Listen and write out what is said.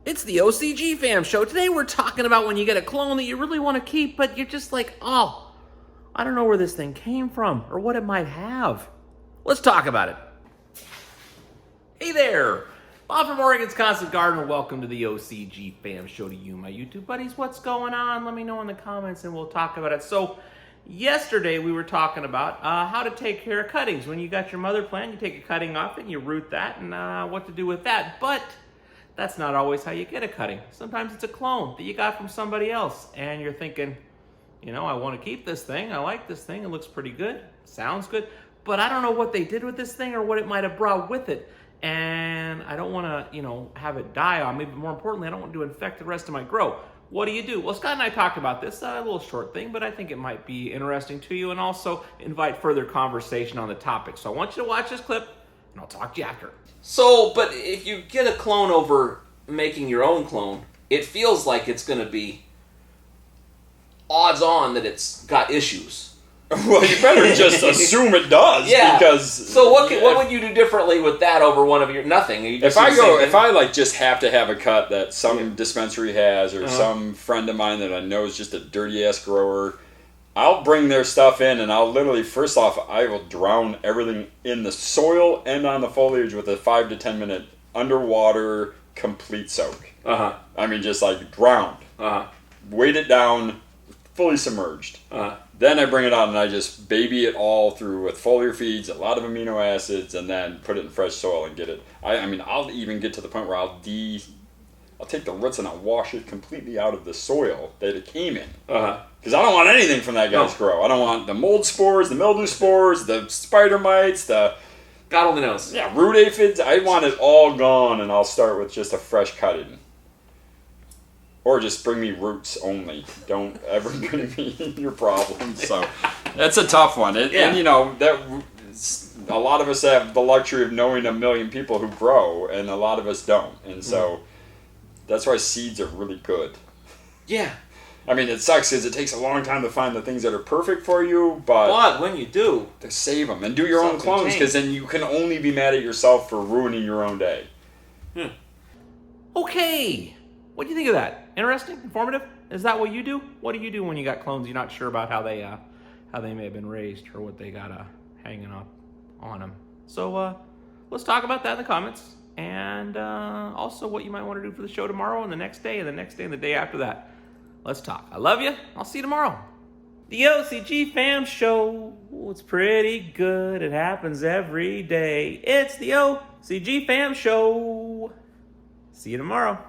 It's the OCG Fam Show. Today we're talking about when you get a clone that you really want to keep, but you're just like, oh, I don't know where this thing came from or what it might have. Let's talk about it. Hey there, Bob from Oregon's Constant Gardener. Welcome to the OCG Fam Show to you, my YouTube buddies. What's going on? Let me know in the comments and we'll talk about it. So, yesterday we were talking about how to take care of cuttings. When you got your mother plant, you take a cutting off it and you root that and what to do with that. But that's not always how you get a cutting. Sometimes it's a clone that you got from somebody else and you're thinking, you know, I want to keep this thing. I like this thing. It looks pretty good. Sounds good. But I don't know what they did with this thing or what it might have brought with it. And I don't want to, you know, have it die on me. But more importantly, I don't want to infect the rest of my grow. What do you do? Well, Scott and I talked about this, a little short thing, but I think it might be interesting to you and also invite further conversation on the topic. So I want you to watch this clip and I'll talk to you after. So, but if you get a clone over making your own clone, it feels like it's going to be odds on that it's got issues. Well, you better just assume it does. Yeah. Because so what would you do differently with that over one of your nothing? If I like just have to have a cut that some dispensary has or some friend of mine that I know is just a dirty ass grower, I'll bring their stuff in and I'll literally, first off, I will drown everything in the soil and on the foliage with a 5 to 10 minute underwater complete soak. I mean, just like drowned. Weight it down, fully submerged. Then I bring it out and I just baby it all through with foliar feeds, a lot of amino acids, and then put it in fresh soil and get it. I mean, I'll even get to the point where I'll take the roots and I'll wash it completely out of the soil that it came in. Because I don't want anything from that guy's grow. I don't want the mold spores, the mildew spores, the spider mites, the... God only knows. Yeah, root aphids. I want it all gone, and I'll start with just a fresh cutting. Or just bring me roots only. Don't ever bring me your problems. So that's a tough one. And you know, a lot of us have the luxury of knowing a million people who grow, and a lot of us don't. And so that's why seeds are really good. Yeah. I mean, it sucks because it takes a long time to find the things that are perfect for you, but when you do, to save them and do your own clones, because then you can only be mad at yourself for ruining your own day. Okay. What do you think of that? Interesting? Informative? Is that what you do? What do you do when you got clones you're not sure about how they may have been raised or what they got hanging up on them? So let's talk about that in the comments, and also what you might want to do for the show tomorrow and the next day and the next day and the day after that. Let's talk. I love you. I'll see you tomorrow. The OCG Fam Show. It's pretty good. It happens every day. It's the OCG Fam Show. See you tomorrow.